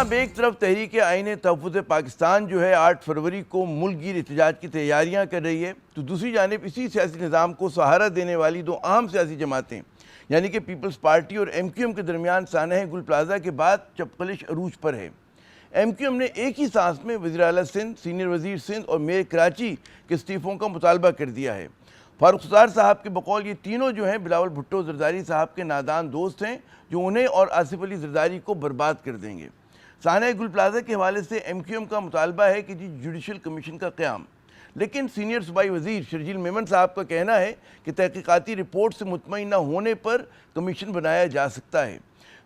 جناب ایک طرف تحریک آئین تحفظ پاکستان جو ہے 8 فروری کو ملک گیر احتجاج کی تیاریاں کر رہی ہے، تو دوسری جانب اسی سیاسی نظام کو سہارا دینے والی دو اہم سیاسی جماعتیں یعنی کہ پیپلز پارٹی اور ایم کیو ایم کے درمیان سانحہ گل پلازہ کے بعد چپقلش عروج پر ہے۔ ایم کیو ایم نے ایک ہی سانس میں وزیر اعلیٰ سندھ، سینئر وزیر سندھ اور میئر کراچی کے استعفوں کا مطالبہ کر دیا ہے۔ فاروق ستار صاحب کے بقول یہ تینوں جو ہیں بلاول بھٹو زرداری صاحب کے نادان دوست ہیں جو انہیں اور آصف علی زرداری کو برباد کر دیں گے۔ سانحہ گل پلازہ کے حوالے سے ایم کیو ایم کا مطالبہ ہے کہ جوڈیشل کمیشن کا قیام، لیکن سینئر صوبائی وزیر شرجیل میمن صاحب کا کہنا ہے کہ تحقیقاتی رپورٹ سے مطمئن نہ ہونے پر کمیشن بنایا جا سکتا ہے۔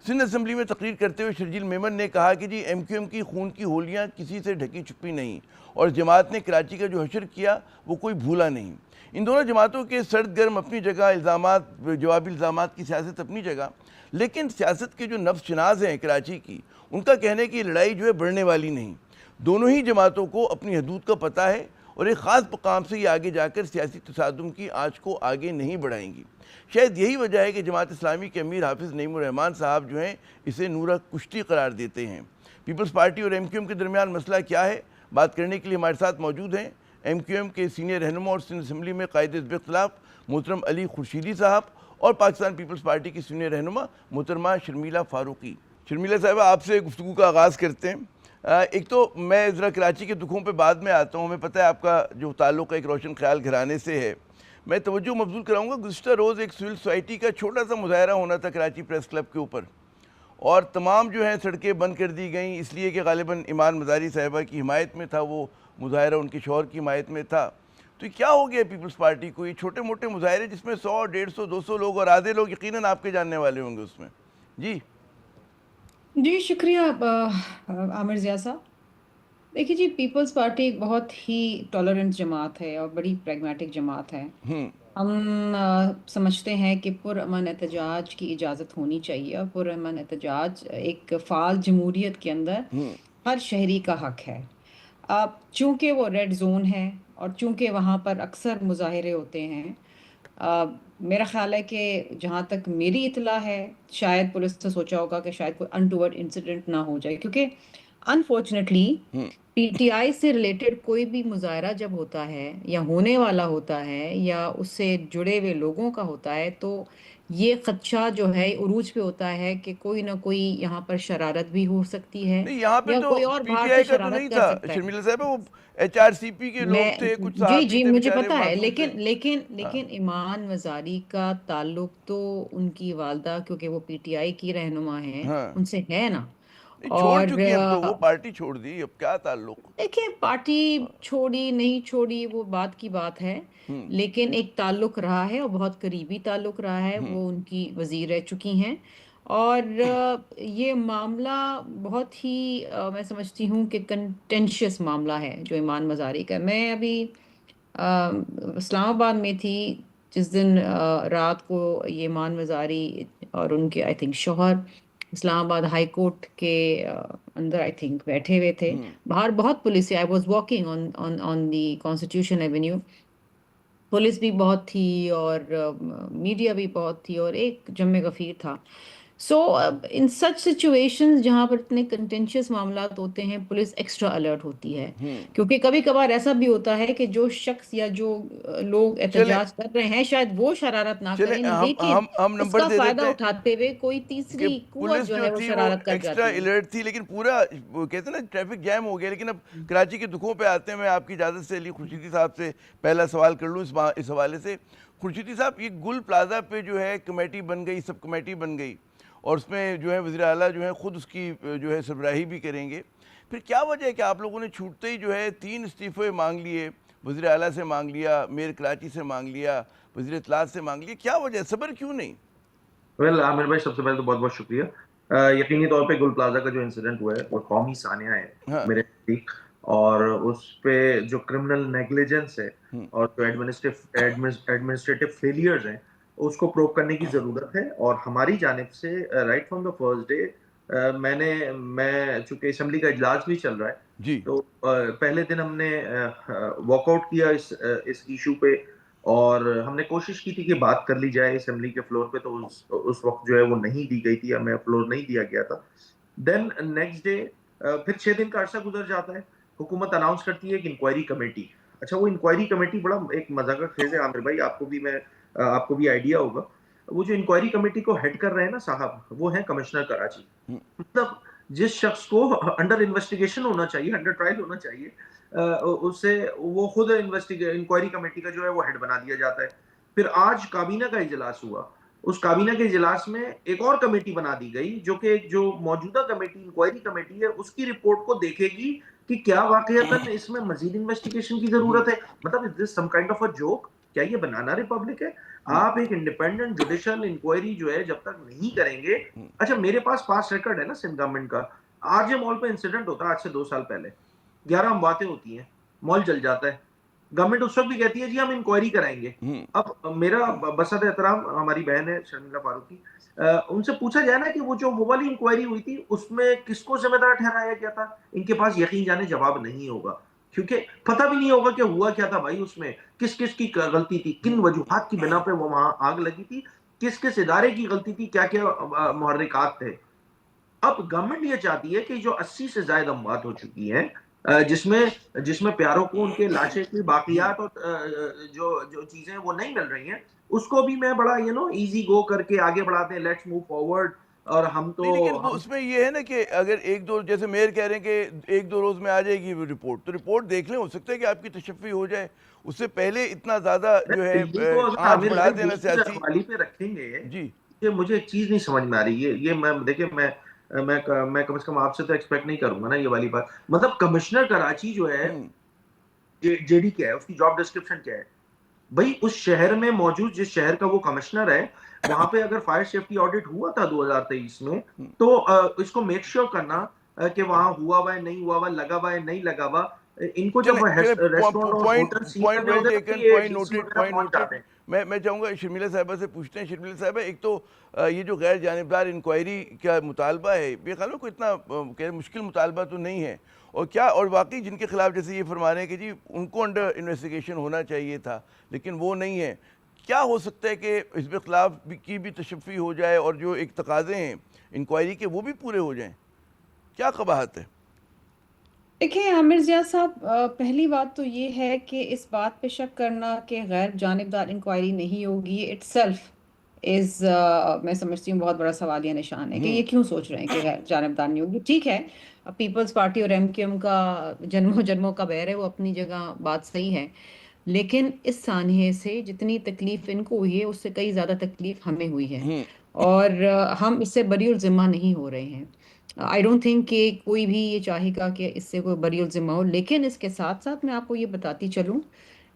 سندھ اسمبلی میں تقریر کرتے ہوئے شرجیل میمن نے کہا کہ ایم کیو ایم کی خون کی ہولیاں کسی سے ڈھکی چھپی نہیں، اور جماعت نے کراچی کا جو حشر کیا وہ کوئی بھولا نہیں۔ ان دونوں جماعتوں کے سرد گرم اپنی جگہ، الزامات، جوابی الزامات کی سیاست اپنی جگہ، لیکن سیاست کے جو نفس شناس ہیں کراچی کی، ان کا کہنے کہ یہ لڑائی جو ہے بڑھنے والی نہیں۔ دونوں ہی جماعتوں کو اپنی حدود کا پتہ ہے اور ایک خاص مقام سے یہ آگے جا کر سیاسی تصادم کی آنچ کو آگے نہیں بڑھائیں گی۔ شاید یہی وجہ ہے کہ جماعت اسلامی کے امیر حافظ نعیم الرحمن صاحب جو ہیں اسے نورہ کشتی قرار دیتے ہیں۔ پیپلز پارٹی اور ایم کیو ایم کے درمیان مسئلہ کیا ہے، بات کرنے کے لیے ہمارے ساتھ موجود ہیں ایم کیو ایم کے سینئر رہنما اور سندھ اسمبلی میں قائد حزب اختلاف محترم علی خورشیدی صاحب، اور پاکستان پیپلز پارٹی کی سینئر رہنما محترمہ شرمیلا فاروقی۔ شرمیلا صاحبہ، آپ سے گفتگو کا آغاز کرتے ہیں۔ ایک تو میں ذرا کراچی کے دکھوں پہ بعد میں آتا ہوں، ہمیں پتہ ہے آپ کا جو تعلق ایک روشن خیال گھرانے سے ہے۔ میں توجہ مبذول کراؤں گا، گزشتہ روز ایک سول سوسائٹی کا چھوٹا سا مظاہرہ ہونا تھا کراچی پریس کلب کے اوپر، اور تمام جو ہیں سڑکیں بند کر دی گئیں، اس لیے کہ غالباً ایمان مزاری صاحبہ کی حمایت میں تھا وہ مظاہرہ، ان کے شوہر کی حمایت میں تھا۔ تو یہ کیا ہو گیا پیپلز پارٹی کو، یہ چھوٹے موٹے مظاہرے جس میں 100، 150، 200 لوگ، اور آدھے لوگ یقیناً آپ کے جاننے والے ہوں گے اس میں؟ جی شکریہ عامر ضیاء صاحب۔ دیکھیے جی، پیپلز پارٹی ایک بہت ہی ٹالرنٹ جماعت ہے اور بڑی پریگمیٹک جماعت ہے۔ ہم سمجھتے ہیں کہ پرامن احتجاج کی اجازت ہونی چاہیے، اور پرامن احتجاج ایک فعال جمہوریت کے اندر ہر شہری کا حق ہے۔ چونکہ وہ ریڈ زون ہے اور چونکہ وہاں پر اکثر مظاہرے ہوتے ہیں، میرا خیال ہے کہ جہاں تک میری اطلاع ہے، شاید پولیس نے سوچا ہوگا کہ شاید کوئی انٹوورڈ انسیڈنٹ نہ ہو جائے، کیونکہ انفارچونیٹلی پی ٹی آئی سے ریلیٹڈ کوئی بھی مظاہرہ جب ہوتا ہے یا ہونے والا ہوتا ہے یا اس سے جڑے ہوئے لوگوں کا ہوتا ہے، تو یہ خدشہ جو ہے عروج پہ ہوتا ہے کہ کوئی نہ کوئی یہاں پر شرارت بھی ہو سکتی ہے، نہیں، یہاں پہ یا تو کوئی اور پی باہر ٹی سے آئی کا تو نہیں شرارت کر تھا سکتا ہے۔ شرمیلا صاحب، وہ ایچ آر سی پی کے لوگ تھے، کچھ صحافی جی تھے مجھے بیچارے پتا ہے، معصوم تھے۔ لیکن ایمان مزاری کا تعلق تو ان کی والدہ، کیونکہ وہ پی ٹی آئی کی رہنما ہیں، ان سے ہے نا۔ چھوڑ اور چکی اب تو، وہ پارٹی چھوڑ دی، اب کیا تعلق؟ دیکھیں، پارٹی چھوڑی نہیں چھوڑی وہ بات کی بات ہے، لیکن ایک تعلق رہا ہے اور بہت قریبی تعلق رہا ہے، وہ ان کی وزیر رہ چکی ہیں، اور یہ معاملہ بہت ہی میں سمجھتی ہوں کہ کنٹینشیس معاملہ ہے جو ایمان مزاری کا۔ میں ابھی اسلام آباد میں تھی جس دن رات کو یہ ایمان مزاری اور ان کے آئی تھنک شوہر اسلام آباد ہائی کورٹ کے اندر آئی تھنک بیٹھے ہوئے تھے، باہر بہت پولیس ہے۔ I was walking on the constitution avenue, police بھی بہت تھی اور میڈیا بھی بہت تھی اور ایک جم غفیر تھا۔ سو ان سچ سچویشنز جہاں پر اتنے کنٹینشیس معاملات ہوتے ہیں، پولیس ایکسٹرا الرٹ ہوتی ہے، کیونکہ کبھی کبھار ایسا بھی ہوتا ہے کہ جو شخص یا جو لوگ احتجاج کر رہے ہیں شاید وہ شرارت نہ کریں، لیکن ہم اس نمبر کا دے فائدہ دیتے ہیں اٹھاتے ہوئے کوئی کہ تیسری قوت پولیس جو جو ہے وہ تھی وہ شرارت کر ایکسٹرا جاتی ہے۔ الرٹ تھی، لیکن پورا وہ کہتے ہیں نا ٹریفک جیم ہو گیا۔ لیکن اب کراچی کے دکھوں پہ آتے ہیں، میں آپ کی اجازت سے علی خورشیدی صاحب سے پہلا سوال کر لوں اس حوالے سے۔ خورشیدی صاحب، یہ گل پلازہ پہ جو ہے کمیٹی بن گئی، سب کمیٹی بن گئی، اور اس میں جو ہے وزیر اعلیٰ جو ہے خود اس کی جو ہے سربراہی بھی کریں گے، پھر کیا وجہ ہے کہ آپ لوگوں نے چھوٹتے ہی جو ہے 3 استعفے مانگ لیے، وزیر اعلیٰ سے مانگ لیا، میئر کراچی سے مانگ لیا، وزیر اطلاعات سے مانگ لیا؟ کیا وجہ ہے، صبر کیوں نہیں؟ ویل عامر بھائی، سب سے پہلے تو بہت بہت شکریہ۔ یقینی طور پہ گل پلازہ کا جو انسیڈنٹ ہوا ہے وہ قومی سانحہ ہے میرے نزدیک، اور اس پہ جو کرمنل نیگلیجنس ہے اور جو ایڈمنسٹریٹو فیلیئرز ہیں اس کو پروو کرنے کی ضرورت ہے، اور ہماری جانب سے right from the first day میں چونکہ اسمبلی کا اجلاس بھی چل رہا ہے، تو پہلے دن ہم نے واک آؤٹ کیا اس ایشو پہ، اور ہم نے کوشش کی تھی کہ بات کر لی جائے اسمبلی کے فلور پہ، تو اس وقت جو ہے وہ نہیں دی گئی تھی، ہمیں فلور نہیں دیا گیا تھا۔ دین نیکسٹ ڈے پھر 6 دن کا عرصہ گزر جاتا ہے, حکومت اناؤنس کرتی ہے کہ انکوائری کمیٹی. اچھا, وہ انکوائری کمیٹی بڑا ایک مزہ کا خیز ہے عامر بھائی, آپ کو بھی آئیڈیا ہوگا. وہ جو انکوائری کمیٹی کو ہیڈ کر رہے ہیں نا صاحب, وہ ہیں کمشنر کراچی. مطلب جس شخص کو انڈر انویسٹیگیشن ہونا چاہیے, انڈر ٹرائل ہونا چاہیے, اسے وہ خود انکوائری کمیٹی کا جو ہے وہ ہیڈ بنا دیا جاتا ہے. پھر آج کابینہ کا اجلاس ہوا, اس کابینہ کے اجلاس میں ایک اور کمیٹی بنا دی گئی جو کہ جو موجودہ کمیٹی انکوائری کمیٹی ہے اس کی رپورٹ کو دیکھے گی کہ کیا واقعتاً اس میں مزید انویسٹیگیشن کی ضرورت ہے. مطلب is this some kind of a joke? کیا یہ بنانا ریپبلک ہے؟ آپ ایک انڈیپینڈنٹ جوڈیشل انکوائری جو ہے جب تک نہیں کریں گے. اچھا, میرے پاس پاس ریکارڈ ہے نا سندھ گورنمنٹ کا. آر جے مال پہ انسیڈنٹ ہوتا ہے آج سے 2 سال پہلے, 11 امواتیں ہوتی ہیں, مال جل جاتا ہے. گورنمنٹ اس وقت بھی کہتی ہے جی ہم انکوائری کرائیں گے. اب میرا بسط احترام ہماری بہن ہے شرمیلا فاروقی, ان سے پوچھا جائے نا کہ وہ والی انکوائری ہوئی تھی اس میں کس کو ذمہ دار ٹھہرایا گیا تھا, ان کے پاس یقین جانے جواب نہیں ہوگا, کیونکہ پتہ بھی نہیں ہوگا کہ ہوا کیا تھا بھائی, اس میں کس کس کی غلطی تھی, کن وجوہات کی بنا پہ وہ وہاں آگ لگی تھی, کس کس ادارے کی غلطی تھی, کیا کیا محرکات تھے. اب گورنمنٹ یہ چاہتی ہے کہ جو 80 سے زائد اموات ہو چکی ہیں, جس میں پیاروں کو ان کے لاشیں کی باقیات اور جو چیزیں وہ نہیں مل رہی ہیں, اس کو بھی میں بڑا ایزی گو کر کے آگے بڑھاتے ہیں, لیٹس موو فارورڈ. اور ہم تو لیکن اس میں یہ ہے نا کہ اگر 1-2 جیسے میئر کہہ رہے ہیں کہ 1-2 روز میں آ جائے گی وہ رپورٹ, تو رپورٹ دیکھ لیں, ہو سکتا ہے کہ آپ کی تشفی ہو جائے. اس سے پہلے اتنا زیادہ جو ہے آنچ بڑھا دینا سیاسی حوالی پہ رکھیں گے. جی, یہ مجھے ایک چیز نہیں سمجھ میں آ رہی ہے, یہ میں دیکھیں میں کم از کم آپ سے تو ایکسپیکٹ نہیں کروں گا نا یہ والی بات. مطلب کمشنر کراچی جو ہے جے ڈی کیا ہے, اس کی جاب ڈسکرپشن کیا ہے بھائی؟ اس شہر میں موجود جس شہر کا وہ کمشنر ہے, وہاں پہ اگر فائر سیفٹی آڈٹ ہوا تھا 2023 میں, تو اس کو میک شیور کرنا کہ وہاں ہوا ہوا ہے نہیں ہوا ہوا, لگا ہوا ہے نہیں لگا ہوا. ان کو جب ریسٹورینٹ اور ہوٹل سیل کرنے ہوتے ہیں تو یہ ڈی سی وغیرہ پہنچ جاتے ہیں. میں چاہوں گا شرمیلا صاحبہ سے پوچھتے ہیں. شرمیلا صاحبہ, ایک تو یہ جو غیر جانبدار انکوائری کا مطالبہ ہے, بے خیال کوئی اتنا مشکل مطالبہ تو نہیں ہے, اور واقعی جن کے خلاف جیسے یہ فرما رہے ہیں کہ جی ان کو انڈر انویسٹیگیشن ہونا چاہیے تھا لیکن وہ نہیں ہے, کیا ہو سکتا ہے کہ حزب اختلاف کی بھی تشفی ہو جائے اور جو ایک تقاضے ہیں انکوائری کے وہ بھی پورے ہو جائیں؟ کیا قباحت ہے؟ دیکھیں عامر ضیاء صاحب, پہلی بات تو یہ ہے کہ اس بات پہ شک کرنا کہ غیر جانبدار انکوائری نہیں ہوگی اٹ سیلف از, میں سمجھتی ہوں بہت بڑا سوالیہ نشان ہے کہ یہ کیوں سوچ رہے ہیں کہ غیر جانبدار نہیں ہوگی. ٹھیک ہے, پیپلز پارٹی اور MQM کا جنموں کا بیر ہے, وہ اپنی جگہ بات صحیح ہے, لیکن اس سانحے سے جتنی تکلیف ان کو ہوئی ہے اس سے کئی زیادہ تکلیف ہمیں ہوئی ہے, اور ہم اس سے بری الذمہ نہیں ہو رہے ہیں. آئی ڈونٹ تھنک کہ کوئی بھی یہ چاہے گا کہ اس سے کوئی بری الذمہ ہو. لیکن اس کے ساتھ ساتھ میں آپ کو یہ بتاتی چلوں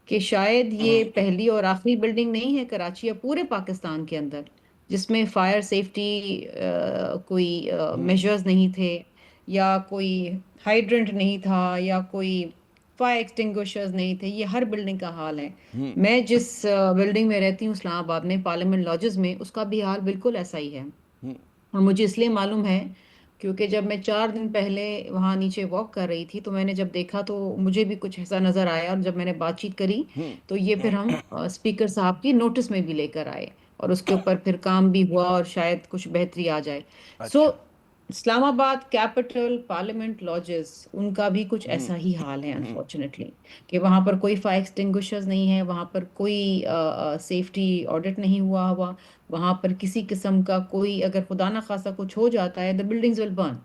کہ شاید یہ پہلی اور آخری بلڈنگ نہیں ہے کراچی یا پورے پاکستان کے اندر جس میں فائر سیفٹی کوئی میجرز نہیں تھے, یا کوئی ہائیڈرنٹ نہیں تھا, یا کوئی فائر ایکسٹنگوشرز نہیں تھے. یہ ہر بلڈنگ کا حال ہے. میں جس بلڈنگ میں رہتی ہوں اسلام آباد میں, پارلیمنٹ لاجز میں, اس کا بھی حال بالکل ایسا ہی ہے. اور مجھے اس لیے معلوم ہے کیونکہ جب میں 4 دن پہلے وہاں نیچے واک کر رہی تھی تو میں نے جب دیکھا تو مجھے بھی کچھ ایسا نظر آیا, اور جب میں نے بات چیت کری تو یہ پھر ہم اسپیکر صاحب کی نوٹس میں بھی لے کر آئے, اور اس کے اوپر پھر کام بھی ہوا اور شاید کچھ بہتری آ جائے. سو اسلام آباد کیپٹل پارلیمنٹ لاجز, ان کا بھی کچھ ایسا ہی حال ہے انفارچونیٹلی, کہ وہاں پر کوئی فائر ایکسٹنگوشرز نہیں ہے, وہاں پر کوئی سیفٹی آڈٹ نہیں ہوا, وہاں پر کسی قسم کا کوئی اگر خدا نہ خواستہ کچھ ہو جاتا ہے the buildings will burn.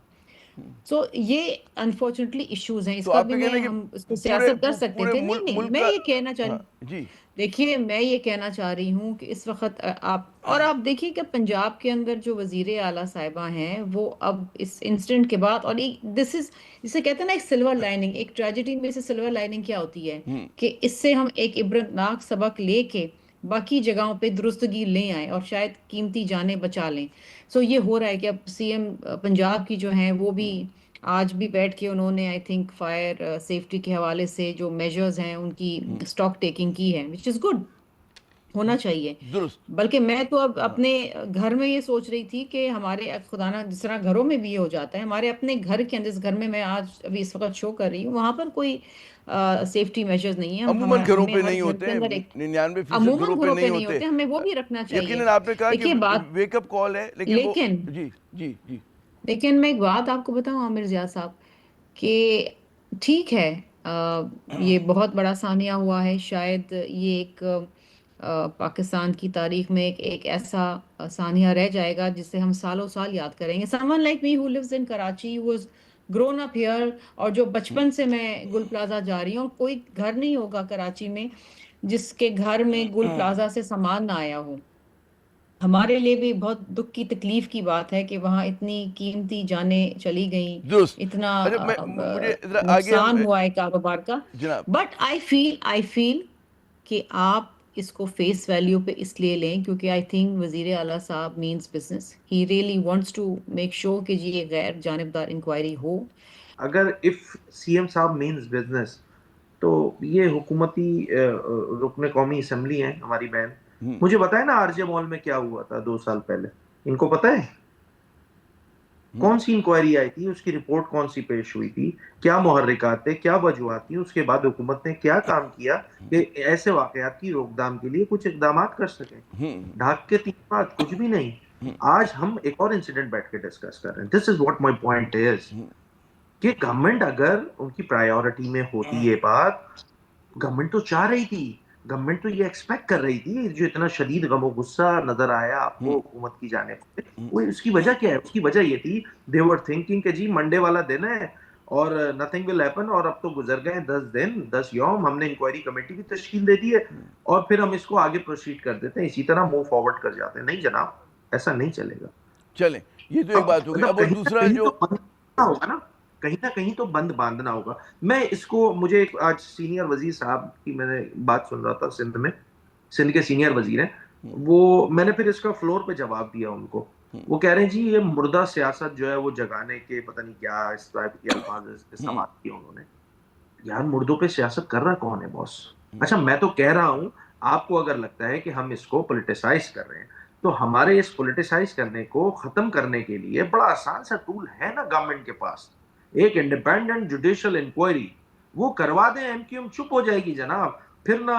سو یہ انفارچونیٹلی ایشوز ہیں. اس کا بھی ہم اس پہ سیاست کر سکتے تھے. نہیں, میں یہ کہنا چاہ رہی ہوں, دیکھیے میں یہ کہنا چاہ رہی ہوں کہ اس وقت آپ دیکھیے کہ پنجاب کے اندر جو وزیر اعلیٰ صاحبہ ہیں وہ اب اس انسیڈنٹ کے بعد, اور جسے کہتے ہیں نا ایک سلور لائننگ, ایک ٹریجڈی میں سے سلور لائننگ کیا ہوتی ہے کہ اس سے ہم ایک عبرتناک سبق لے کے باقی جگہوں پہ درستگی لے آئیں اور شاید قیمتی جانیں بچا لیں. سو یہ ہو رہا ہے کہ اب CM پنجاب کی جو ہیں وہ بھی آج بھی بیٹھ کے انہوں نے آئی تھنک فائر سیفٹی کے حوالے سے جو میجرز ہیں ان کی اسٹاک ٹیکنگ کی ہے, وچ از گڈ, ہونا چاہیے. بلکہ میں تو اب اپنے گھر میں یہ سوچ رہی تھی کہ ہمارے خدا نہ جس طرح گھروں میں بھی یہ ہو جاتا ہے, ہمارے اپنے گھر کے اندر, اس گھر میں آج ابھی اس وقت شو کر رہی ہوں, وہاں پر کوئی سیفٹی میجرز نہیں ہیں. عموماً گھروں پہ نہیں ہوتے, 99% گھروں پہ نہیں ہوتے, ہمیں وہ بھی رکھنا چاہیے. یقیناً آپ نے کہا کہ ویک اپ کال ہے, لیکن لیکن میں ایک بات آپ کو بتاؤں عامر ضیاء صاحب, کہ ٹھیک ہے یہ بہت بڑا سانحہ ہوا ہے، شاید یہ ایک پاکستان کی تاریخ میں ایک ایسا سانحہ رہ جائے گا جسے ہم سالوں سال یاد کریں گے. someone like me who lives in Karachi, who was grown up here، اور جو بچپن سے میں گل پلازا جا رہی ہوں، کوئی گھر نہیں ہوگا کراچی میں جس کے گھر میں گل پلازا سے سامان نہ آیا ہو. ہمارے لیے بھی بہت دکھ کی تکلیف کی بات ہے کہ وہاں اتنی قیمتی جانیں چلی گئیں، درست. اتنا اچھا مجھے ذرا آگے نقصان ہوا ہے کاروبار کا. جناب بٹ آئی فیل کہ آپ اس کو فیس ویلیو پہ اس لیے لیں کیونکہ آئی تھنک وزیر اعلیٰ صاحب means business, he really wants to make sure کہ جی یہ غیر جانبدار انکوائری ہو. اگر اف سی ایم صاحب مینز بزنس، تو یہ حکومتی رکن قومی اسمبلی ہیں ہماری بہن. مجھے بتائیں نا آر جے مال میں کیا ہوا تھا 2 سال پہلے، ان کو پتہ ہے کون سی انکوائری آئی تھی، اس کی رپورٹ کون سی پیش ہوئی تھی، کیا محرکات تھے، کیا وجوہات تھیں، اس کے بعد حکومت نے کیا کام کیا کہ ایسے واقعات کی روک تھام کے لیے کچھ اقدامات کر سکیں. ڈھاک کے 3 بات کچھ بھی نہیں. آج ہم ایک اور انسیڈنٹ بیٹھ کے ڈسکس کر رہے ہیں. دس is what my point is کہ گورنمنٹ اگر ان کی پرائیورٹی میں ہوتی یہ بات، گورنمنٹ تو چاہ رہی تھی، گورنمنٹ تو یہ ایکسپیکٹ کر رہی تھی. جو اتنا شدید غم و غصہ نظر آیا آپ کو حکومت کی جانب سے، وہ اس کی وجہ کیا ہے؟ اس کی وجہ یہ تھی they were thinking کہ جی منڈے والا دن ہے اور nothing will happen، اور اب تو گزر گئے 10 دن 10 یوم، ہم نے انکوائری کمیٹی بھی تشکیل دے دی ہے اور پھر ہم اس کو آگے پروسیڈ کر دیتے ہیں، اسی طرح موو فارورڈ کر جاتے ہیں. نہیں جناب، ایسا نہیں چلے گا. چلیں یہ تو ایک بات ہوگی. اب دوسرا جو ہوگا نا، کہیں نہ کہیں تو بند باندھنا ہوگا. میں اس کو، مجھے آج سینئر وزیر صاحب کی میں نے بات سن رہا تھا، سندھ کے سینئر وزیر ہیں وہ، میں نے پھر اس کا فلور پہ جواب دیا ان کو. وہ کہہ رہے ہیں جی یہ مردہ سیاست جو ہے وہ جگانے کے پتہ نہیں کیا اس طرح کے الفاظ استعمال کیے انہوں نے. یار مردوں پہ سیاست کر رہا کون ہے باس؟ اچھا میں تو کہہ رہا ہوں، آپ کو اگر لگتا ہے کہ ہم اس کو پولیٹیسائز کر رہے ہیں، تو ہمارے اس پولیٹیسائز کرنے کو ختم کرنے کے لیے بڑا آسان سا ٹول ہے نا گورنمنٹ کے پاس، ایک انڈیپینڈنٹ جوڈیشل انکوائری. وہ کروا دیں، ایم کیو ایم چپ ہو جائے گی جناب. پھر نہ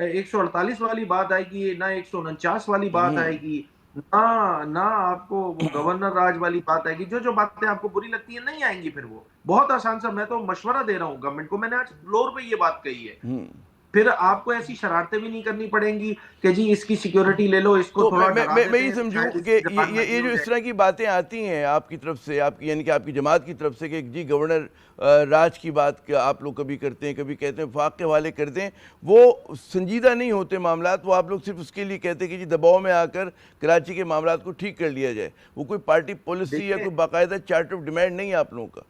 148 والی بات آئے گی، نہ 149 والی بات آئے گی، نہ آپ کو وہ گورنر راج والی بات آئے گی. جو باتیں آپ کو بری لگتی ہیں نہیں آئیں گی. پھر وہ بہت آسان سا، میں تو مشورہ دے رہا ہوں گورنمنٹ کو، میں نے آج فلور پہ یہ بات کہی ہے. پھر آپ کو ایسی شرارتیں بھی نہیں کرنی پڑیں گی کہ جی اس کی سیکیورٹی لے لو، اس کو تھوڑا ڈرا دیتے ہیں. میں یہ سمجھوں کہ یہ جو اس طرح کی باتیں آتی ہیں آپ کی طرف سے، آپ کی یعنی کہ آپ کی جماعت کی طرف سے کہ جی گورنر راج کی بات آپ لوگ کبھی کرتے ہیں، کبھی کہتے ہیں وفاق کے حوالے کرتے ہیں، وہ سنجیدہ نہیں ہوتے معاملات. وہ آپ لوگ صرف اس کے لیے کہتے ہیں کہ جی دباؤ میں آ کر کراچی کے معاملات کو ٹھیک کر لیا جائے. وہ کوئی پارٹی پالیسی یا کوئی باقاعدہ چارٹر آف ڈیمانڈ نہیں ہے آپ لوگوں کا.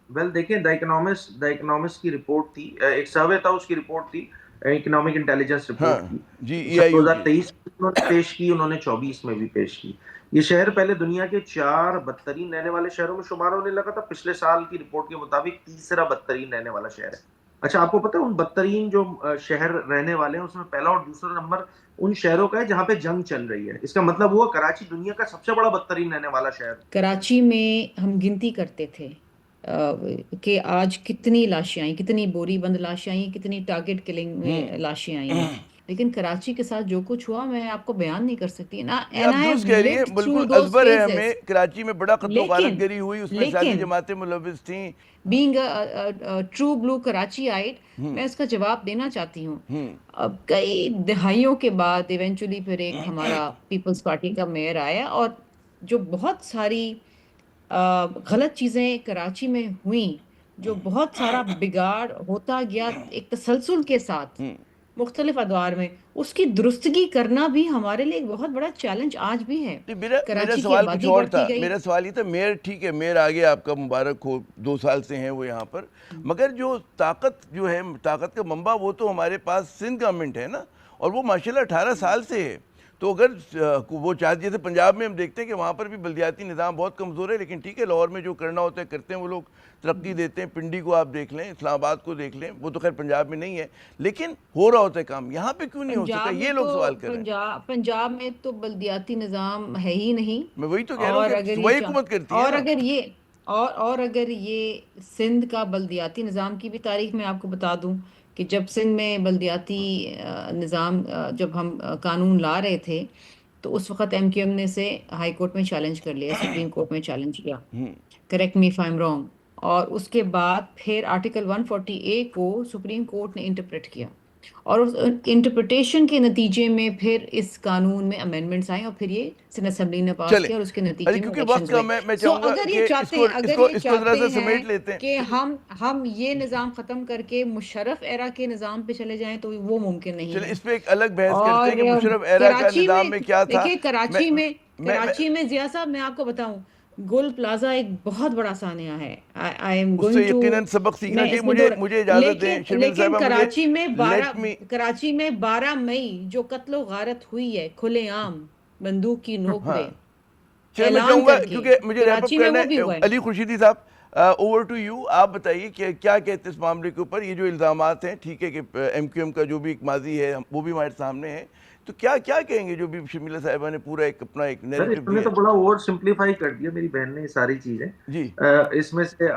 ویل دیکھیں، دا اکنامسٹ کی رپورٹ تھی، ایک سروے تھا، اس کی رپورٹ تھی، اکنامک انٹیلیجنس رپورٹ کی، جی 2023 انہوں نے پیش کی، انہوں نے 24 میں بھی پیش کی. یہ شہر پہلے دنیا کے 4 بدترین رہنے والے شہروں میں شمار ہونے لگا تھا. پچھلے سال کی رپورٹ کے مطابق 3را بدترین رہنے والا شہر ہے. اچھا آپ کو پتہ ہے ان بدترین جو شہر رہنے والے ہیں اس میں پہلا اور دوسرا نمبر ان شہروں کا ہے جہاں پہ جنگ چل رہی ہے. اس کا مطلب ہوا کراچی دنیا کا سب سے بڑا بدترین رہنے والا شہر. کراچی میں ہم گنتی کرتے تھے کہ آج کتنی لاشیں آئیں، کتنی بوری بند لاشیں آئیں، کتنی ٹارگٹ کلنگ میں لاشیں آئیں ہیں. لیکن کراچی کے ساتھ جو کچھ ہوا میں آپ کو بیان نہیں کر سکتی نا. آپ درست کہہ رہی ہیں، بالکل ازبر ہے ہمیں. کراچی میں بڑا قتل و غارت گری ہوئی، اس میں ساری جماعتیں ملوث تھیں. بینگ ٹرو بلو کراچی آئٹ، میں اس کا جواب دینا چاہتی ہوں. اب کئی دہائیوں کے بعد ایونچولی پھر ایک ہمارا پیپلز پارٹی کا میئر آیا، اور جو بہت ساری غلط چیزیں کراچی میں ہوئیں، جو بہت سارا بگاڑ ہوتا گیا ایک تسلسل کے ساتھ مختلف ادوار میں، اس کی درستگی کرنا بھی ہمارے لیے ایک بہت بڑا چیلنج آج بھی ہے. میرا سوال کچھ اور تھا. میرا سوال یہ تھا، میئر ٹھیک ہے، میئر آگے آپ کا مبارک ہو، 2 سال سے ہیں وہ یہاں پر، مگر جو طاقت جو ہے، طاقت کا منبع وہ تو ہمارے پاس سندھ گورنمنٹ ہے نا، اور وہ ماشاءاللہ 18 سال سے ہے. تو اگر وہ چاہتے، جیسے پنجاب میں ہم دیکھتے ہیں کہ وہاں پر بھی بلدیاتی نظام بہت کمزور ہے، لیکن ٹھیک ہے لاہور میں جو کرنا ہوتا ہے کرتے ہیں وہ لوگ، ترقی دیتے ہیں. پنڈی کو آپ دیکھ لیں، اسلام آباد کو دیکھ لیں، وہ تو خیر پنجاب میں نہیں ہے، لیکن ہو رہا ہوتا ہے کام. یہاں پہ کیوں نہیں ہو سکتا؟ یہ لوگ سوال کر رہے ہیں. پنجاب میں تو بلدیاتی نظام ہے ہی نہیں. میں وہی تو کہہ رہا ہوں کہ صوبائی حکومت کرتی ہے. اور اگر یہ سندھ کا بلدیاتی نظام کی بھی تاریخ میں آپ کو بتا دوں کہ جب سندھ میں بلدیاتی نظام، جب ہم قانون لا رہے تھے تو اس وقت ایم کیو ایم نے سے ہائی کورٹ میں چیلنج کر لیا، سپریم کورٹ میں چیلنج کیا، correct me if I am wrong. اور اس کے بعد پھر آرٹیکل 140A کو سپریم کورٹ نے انٹرپریٹ کیا، اور اس انٹرپریٹیشن کے نتیجے میں پھر اس قانون میں امینڈمنٹس آئیں اور پھر یہ سینٹ اسمبلی نے پاس چلیں کیا اور اس کے علی، نتیجے میں کیونکہ وقت الیکشنز کا ہوئے۔ میں سو چاہوں گا اگر کہ یہ چاہتے ہیں اس کو ذرا سا سمیٹ لیتے ہیں کہ ہم یہ نظام ختم کر کے مشرف ایرا کے نظام پہ چلے جائیں تو وہ ممکن نہیں چلیں ہے۔ اس پہ ایک الگ بحث کرتے اور ہیں کہ مشرف ایرا کا نظام میں کیا تھا۔ دیکھیے کراچی میں ضیاء صاحب میں آپ کو بتاؤں، گل پلازا ایک بہت بڑا سانحہ ہے، اس سے یقیناً سبق سیکھنا چاہیے۔ مجھے اجازت دیں شرمیلا لیکن صاحبہ، کراچی میں 12 مئی جو قتل و غارت ہوئی ہے کھلے عام بندوق کی نوک پہ، چلیں میں چاہوں گا کیونکہ مجھے ریپ اپ کرنا ہے۔ علی خورشیدی صاحب، اوور ٹو یو، آپ بتائیے کہ کیا کہتے ہیں اس معاملے کے اوپر؟ یہ جو الزامات ہیں، ٹھیک ہے کہ ایم کیو ایم کا جو بھی ایک ماضی ہے وہ بھی ہمارے سامنے ہے، تو کیا کہیں گے جو بھی شرمیلا صاحبہ نے پورا ایک اپنا ایک نیریٹو اس نے تو بڑا اوور سمپلیفائی کر دیا میری بہن نے یہ ساری چیزیں جی۔ اس میں سے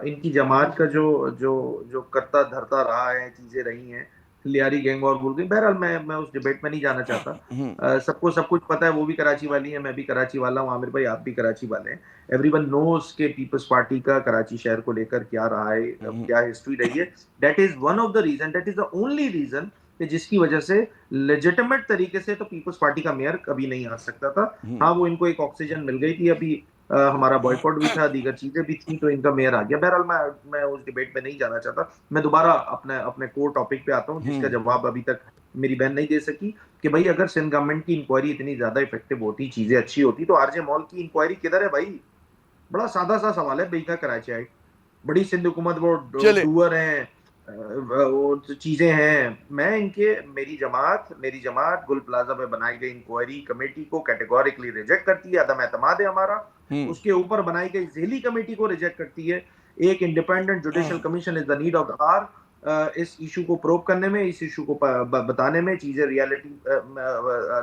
ان کی جماعت کا جو کرتا دھرتا رہا ہے، چیزیں رہی ہیں، لیاری گینگ اور بول گئی، بہرحال میں اس ڈیبیٹ میں نہیں جانا چاہتا۔ سب کو سب کچھ پتا ہے، وہ بھی کراچی والی ہیں، میں بھی کراچی والا ہوں، عامر بھائی آپ بھی کراچی والے ہیں۔ ایوری ون نوز کہ پیپلز پارٹی کا کراچی شہر کو لے کر کیا رہا ہے، کیا ہسٹری رہی ہے۔ That is one of the reason, that is the only reason کہ جس کی وجہ سے لیجیٹمیٹ طریقے سے تو پیپلز پارٹی کا میئر کبھی نہیں آ سکتا تھا۔ ہاں وہ ان کو ایک آکسیجن مل گئی تھی، ابھی ہمارا بوائکاٹ بھی تھا، دیگر چیزیں بھی تھیں، تو ان کا میئر آ گیا۔ بہرحال میں اس ڈیبیٹ میں نہیں جانا چاہتا۔ میں دوبارہ اپنے کور ٹاپک پہ آتا ہوں جس کا جواب ابھی تک میری بہن نہیں دے سکی، کہ بھائی اگر سندھ گورنمنٹ کی انکوائری اتنی زیادہ افیکٹو ہوتی، چیزیں اچھی ہوتی، تو آر جے مال کی انکوائری کدھر ہے بھائی؟ بڑا سادہ سا سوال ہے، بیکا کراچی ایکٹ، بڑی سندھ حکومت وہ ڈوور ہیں، وہ چیزیں ہیں۔ میں میری جماعت گل پلازا پہ بنائی گئی انکوائری کمیٹی کو کیٹیگوریکلی ریجیکٹ کرتی ہے، عدم اعتماد ہے ہمارا۔ اس کے اوپر بنائی گئی ذیلی کمیٹی کو ریجیکٹ کرتی ہے۔ ایک independent judicial commission is the need of the hour اس ایشو کو پروب کرنے میں، اس ایشو کو بتانے میں، چیزیں ریالٹی